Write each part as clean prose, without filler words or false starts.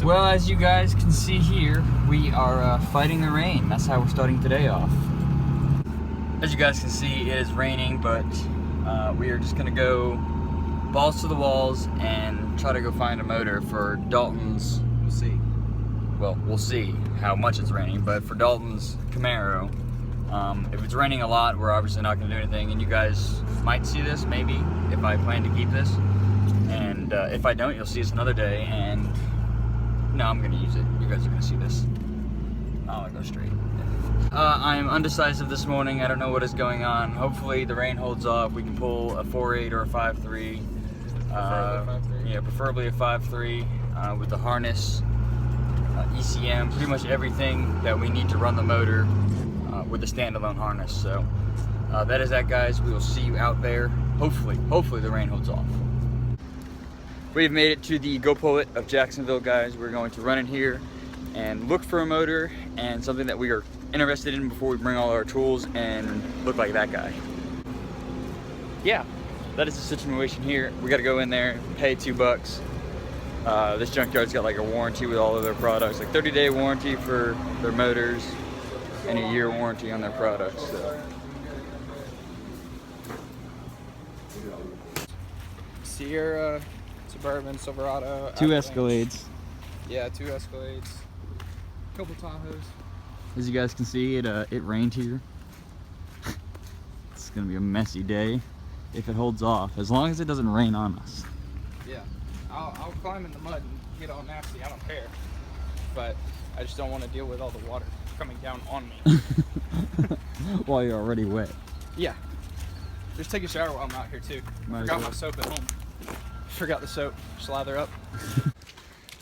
Well, as you guys can see here, we are fighting the rain. That's how we're starting today off. As you guys can see, it is raining, but we are just gonna go balls to the walls and try to go find a motor for Dalton's. We'll see. Well, we'll see how much it's raining, but for Dalton's Camaro, if it's raining a lot, we're obviously not gonna do anything, and you guys might see this, maybe, if I plan to keep this. And if I don't, you'll see us another day, and no, I'm gonna use it. You guys are gonna see this. I'll go straight. I'm undecisive this morning. I don't know what is going on. Hopefully the rain holds off. We can pull a 4.8 or a 5.3. Yeah, preferably a 5.3 with the harness, ECM, pretty much everything that we need to run the motor with the standalone harness. So that is that, guys. We will see you out there. Hopefully the rain holds off. We've made it to the Go Pull It of Jacksonville, guys. We're going to run in here and look for a motor and something that we are interested in before we bring all our tools and look like that guy. Yeah, that is the situation here. We gotta go in there, pay $2. This junkyard's got like a warranty with all of their products, like 30-day warranty for their motors and a year warranty on their products. So. Sierra, Suburban, Silverado. 2 Avalanche. Escalades. Yeah, 2 Escalades. Couple Tahoes. As you guys can see, it rained here. It's gonna be a messy day if it holds off, as long as it doesn't rain on us. Yeah, I'll climb in the mud and get all nasty. I don't care, but I just don't want to deal with all the water coming down on me. While you're already wet. Yeah, just take a shower while I'm out here too. Forgot my soap at home. Forgot the soap. Slather up.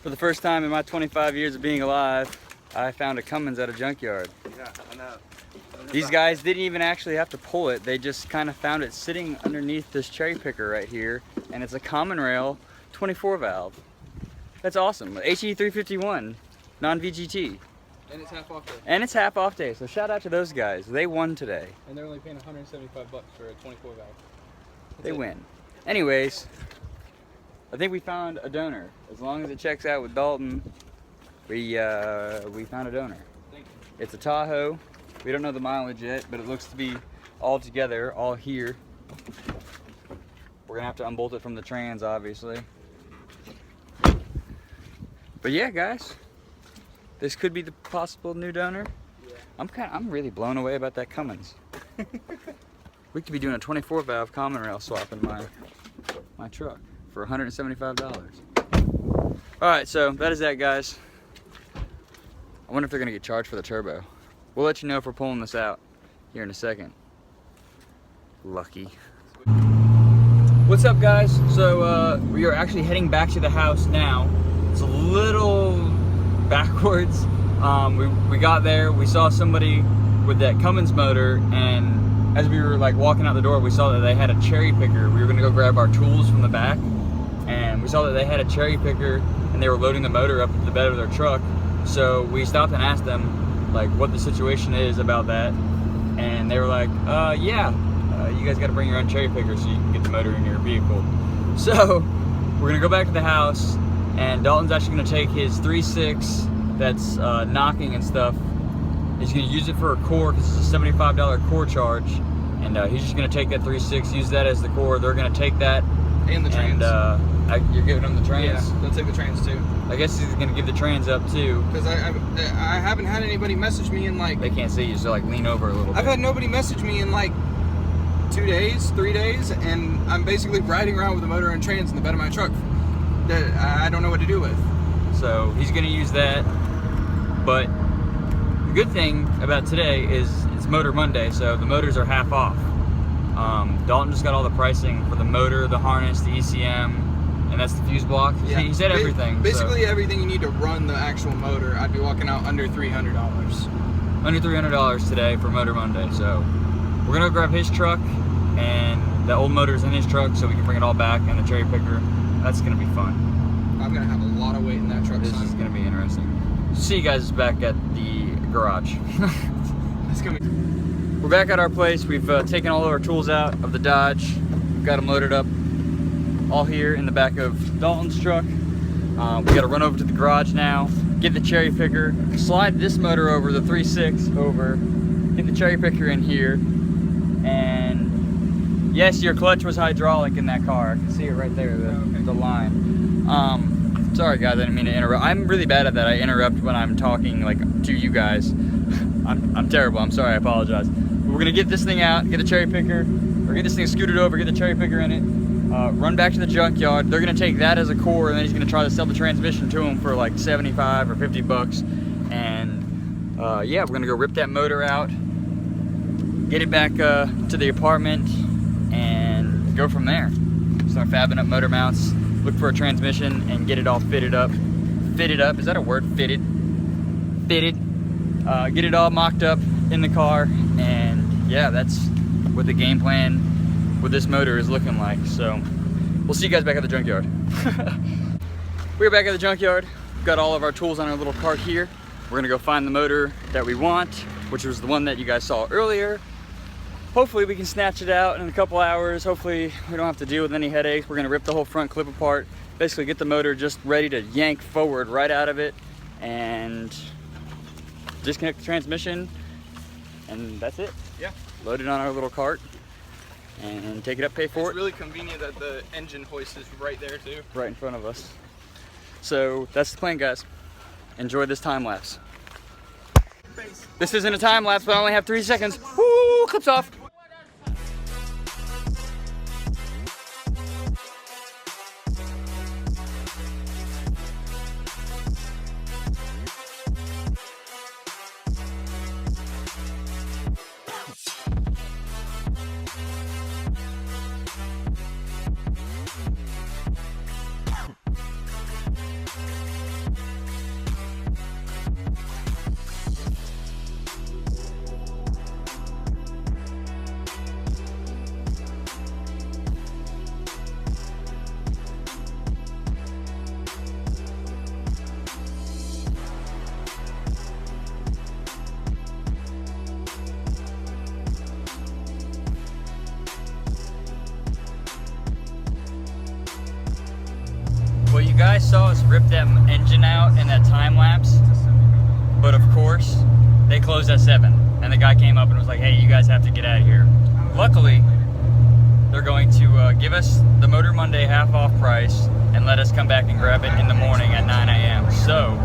For the first time in my 25 years of being alive, I found a Cummins at a junkyard. Yeah, I know. These guys didn't even actually have to pull it. They just kind of found it sitting underneath this cherry picker right here, and it's a common rail 24 valve. That's awesome. HE 351, non-VGT. And it's half off day. And it's half off day, so shout out to those guys. They won today. And they're only paying $175 for a 24 valve. They win. Anyways, I think we found a donor. As long as it checks out with Dalton, we found a donor. Thank you. It's a Tahoe. We don't know the mileage yet, but it looks to be all together, all here. We're gonna have to unbolt it from the trans, obviously. But yeah, guys, this could be the possible new donor. Yeah. I'm really blown away about that Cummins. We could be doing a 24 valve common rail swap in my truck for $175. All right, so that is that, guys. I wonder if they're gonna get charged for the turbo. We'll let you know if we're pulling this out here in a second. Lucky. What's up, guys? So we are actually heading back to the house now. It's a little backwards. We got there, we saw somebody with that Cummins motor, and as we were like walking out the door, we saw that they had a cherry picker. We were gonna go grab our tools from the back, and we saw that they had a cherry picker and they were loading the motor up to the bed of their truck. So we stopped and asked them like what the situation is about that, and they were like, you guys got to bring your own cherry picker so you can get the motor in your vehicle. So we're gonna go back to the house, and Dalton's actually gonna take his 3.6 that's knocking and stuff. He's gonna use it for a core because it's a $75 core charge, and he's just gonna take that 3.6, use that as the core. They're gonna take that And the trans. And you're giving them the trans. Yeah, they'll take the trans too. I guess he's gonna give the trans up too. Because I haven't had anybody message me in like... They can't see you, so like lean over a little bit. I've had nobody message me in like 2 days, 3 days, and I'm basically riding around with a motor and trans in the bed of my truck that I don't know what to do with. So he's gonna use that. But the good thing about today is it's Motor Monday, so the motors are half off. Dalton just got all the pricing for the motor, the harness, the ECM, and that's the fuse block. Yeah. He said everything. Basically everything you need to run the actual motor. I'd be walking out under $300. Under $300 today for Motor Monday. So we're gonna grab his truck, and the old motor's in his truck, so we can bring it all back, and the cherry picker. That's gonna be fun. I'm gonna have a lot of weight in that truck. This is gonna be interesting. See you guys back at the garage. It's gonna be... We're back at our place. We've taken all of our tools out of the Dodge. Got them loaded up all here in the back of Dalton's truck. We gotta run over to the garage now, get the cherry picker, slide this motor over, the 3.6 over, get the cherry picker in here, and yes, your clutch was hydraulic in that car. I can see it right there, the line. Sorry guys, I didn't mean to interrupt. I'm really bad at that. I interrupt when I'm talking like to you guys. I'm terrible, I'm sorry, I apologize. But we're gonna get this thing out, get the cherry picker, or get this thing scooted over, get the cherry picker in it, run back to the junkyard. They're gonna take that as a core, and then he's gonna try to sell the transmission to him for like 75 or 50 bucks. And yeah, we're gonna go rip that motor out, get it back to the apartment, and go from there. Start fabbing up motor mounts, look for a transmission, and get it all fitted up. Fitted up, is that a word? Fitted? Fitted. Get it all mocked up in the car, and yeah, that's what the game plan with this motor is looking like. So we'll see you guys back at the junkyard. We're back at the junkyard. We've got all of our tools on our little cart here. We're gonna go find the motor that we want, which was the one that you guys saw earlier. Hopefully we can snatch it out in a couple hours. Hopefully we don't have to deal with any headaches. We're gonna rip the whole front clip apart, basically get the motor just ready to yank forward right out of it, and disconnect the transmission, and that's it. Yeah. Load it on our little cart and take it up, pay for it. It's really convenient that the engine hoist is right there too. Right in front of us. So that's the plan, guys. Enjoy this time lapse. This isn't a time lapse, but I only have 3 seconds. Woo, clips off. Well, you guys saw us rip that engine out in that time lapse, but of course, they closed at 7, and the guy came up and was like, hey, you guys have to get out of here. Luckily, they're going to give us the Motor Monday half off price and let us come back and grab it in the morning at 9 a.m. So,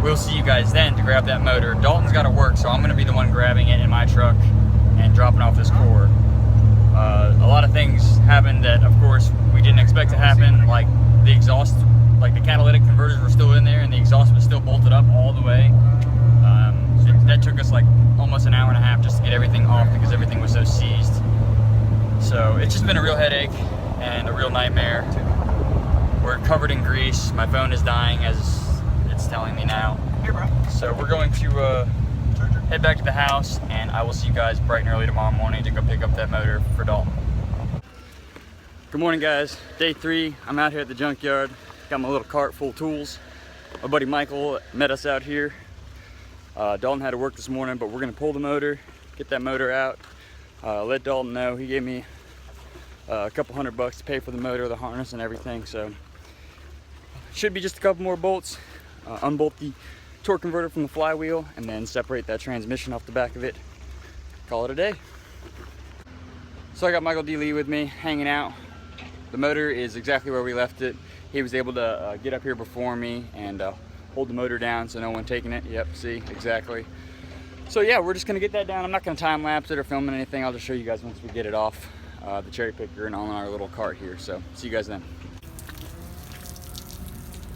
we'll see you guys then to grab that motor. Dalton's got to work, so I'm going to be the one grabbing it in my truck and dropping off this core. A lot of things happened that, of course, we didn't expect to happen, like the exhaust, like the catalytic converters were still in there and the exhaust was still bolted up all the way. That took us like almost an hour and a half just to get everything off because everything was so seized. So it's just been a real headache and a real nightmare. We're covered in grease. My phone is dying as it's telling me now. Here, bro. So we're going to head back to the house, and I will see you guys bright and early tomorrow morning to go pick up that motor for Dalton. Good morning, guys. Day 3. I'm out here at the junkyard. Got my little cart full of tools. My buddy Michael met us out here. Dalton had to work this morning, but we're gonna pull the motor, get that motor out. Let Dalton know. He gave me a couple $100 to pay for the motor, the harness, and everything. So should be just a couple more bolts. Unbolt the torque converter from the flywheel, and then separate that transmission off the back of it. Call it a day. So I got Michael D. Lee with me, hanging out. The motor is exactly where we left it. He was able to get up here before me and hold the motor down so no one taking it. Yep, see, exactly. So yeah, we're just gonna get that down. I'm not gonna time lapse it or film anything. I'll just show you guys once we get it off the cherry picker and on our little cart here. So see you guys then.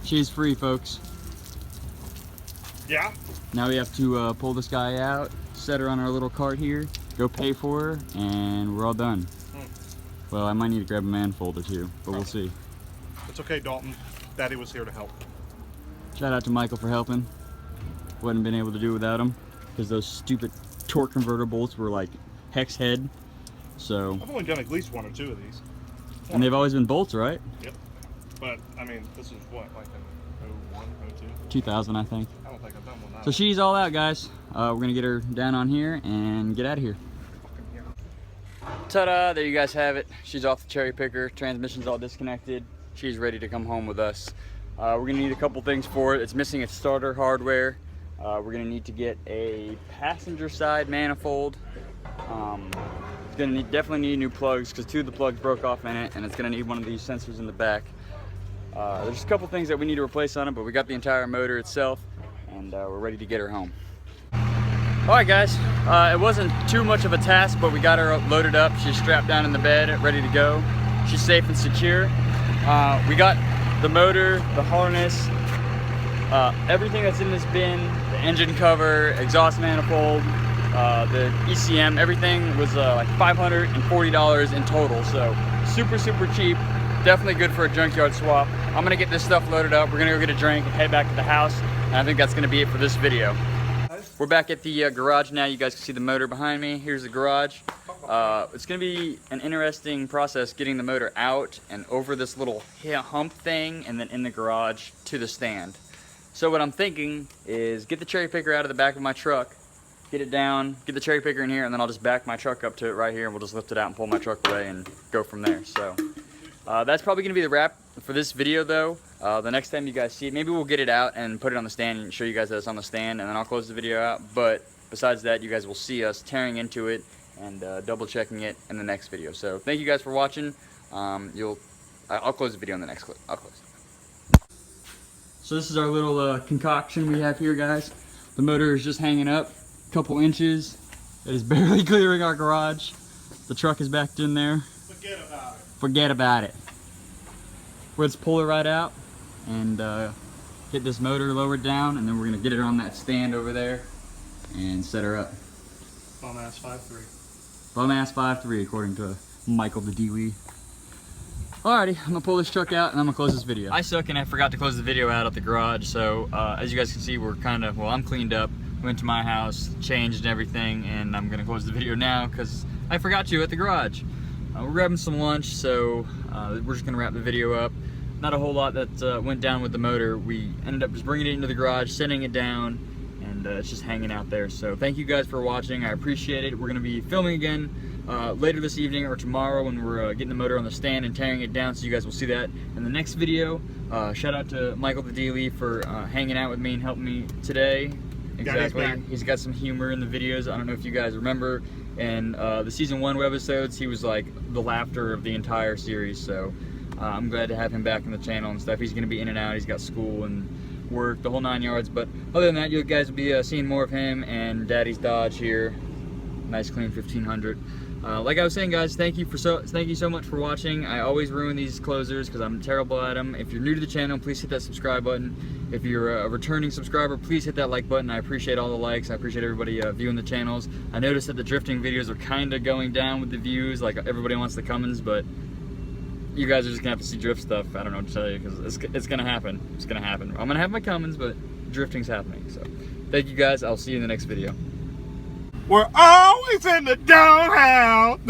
She's free, folks. Yeah. Now we have to pull this guy out, set her on our little cart here, go pay for her, and we're all done. Well, I might need to grab a manifold or two, but we'll see. It's okay, Dalton. Daddy was here to help. Shout out to Michael for helping. Wouldn't been able to do without him, because those stupid torque converter bolts were like hex head. So. I've only done at least 1 or 2 of these. And they've always been bolts, right? Yep. But I mean, this is what, like in 01, 02? 2000, I think. I don't think I've done one now. So she's all out, guys. We're gonna get her down on here and get out of here. Ta-da, there you guys have it. She's off the cherry picker, transmission's all disconnected. She's ready to come home with us. We're gonna need a couple things for it. It's missing its starter hardware. We're gonna need to get a passenger side manifold. It's gonna definitely need new plugs because 2 of the plugs broke off in it, and it's gonna need one of these sensors in the back. There's a couple things that we need to replace on it, but we got the entire motor itself, and we're ready to get her home. All right, guys, it wasn't too much of a task, but we got her loaded up. She's strapped down in the bed, ready to go. She's safe and secure. We got the motor, the harness, everything that's in this bin, the engine cover, exhaust manifold, the ECM, everything was like $540 in total. So super cheap. Definitely good for a junkyard swap. I'm gonna get this stuff loaded up. We're gonna go get a drink and head back to the house. And I think that's gonna be it for this video. We're back at the garage now. You guys can see the motor behind me. Here's the garage. It's gonna be an interesting process getting the motor out and over this little hump thing and then in the garage to the stand. So what I'm thinking is get the cherry picker out of the back of my truck, get it down, get the cherry picker in here, and then I'll just back my truck up to it right here, and we'll just lift it out and pull my truck away and go from there. So that's probably gonna be the wrap for this video though. The next time you guys see it, maybe we'll get it out and put it on the stand and show you guys that it's on the stand, and then I'll close the video out. But besides that, you guys will see us tearing into it and double checking it in the next video. So thank you guys for watching. I'll close the video in the next clip. I'll close. So this is our little concoction we have here, guys. The motor is just hanging up a couple inches. It is barely clearing our garage. The truck is backed in there. Forget about it. Forget about it. Let's pull it right out and get this motor lowered down, and then we're gonna get her on that stand over there and set her up. Bum ass 5'3". Bum ass 5'3", according to Michael the Dewey. Alrighty, I'm gonna pull this truck out and I'm gonna close this video. I suck and I forgot to close the video out at the garage, so as you guys can see, we're kind of, well, I'm cleaned up, went to my house, changed everything, and I'm gonna close the video now because I forgot to at the garage. We're grabbing some lunch, so we're just gonna wrap the video up. Not a whole lot that went down with the motor. We ended up just bringing it into the garage, setting it down, and it's just hanging out there. So thank you guys for watching. I appreciate it. We're gonna be filming again later this evening or tomorrow when we're getting the motor on the stand and tearing it down, so you guys will see that in the next video. Shout out to Michael the Dewey for hanging out with me and helping me today. Exactly. He's got some humor in the videos. I don't know if you guys remember in the season 1 webisodes, he was like the laughter of the entire series. So I'm glad to have him back on the channel and stuff. He's going to be in and out. He's got school and work, the whole 9 yards. But other than that, you guys will be seeing more of him and Daddy's Dodge here. Nice clean 1500. Like I was saying, guys, thank you so much for watching. I always ruin these closers because I'm terrible at them. If you're new to the channel, please hit that subscribe button. If you're a returning subscriber, please hit that like button. I appreciate all the likes. I appreciate everybody viewing the channels. I noticed that the drifting videos are kind of going down with the views. Like everybody wants the Cummins, but you guys are just gonna have to see drift stuff. I don't know what to tell you because it's gonna happen. It's gonna happen. I'm gonna have my Cummins, but drifting's happening. So thank you guys. I'll see you in the next video. We're always in the doghouse.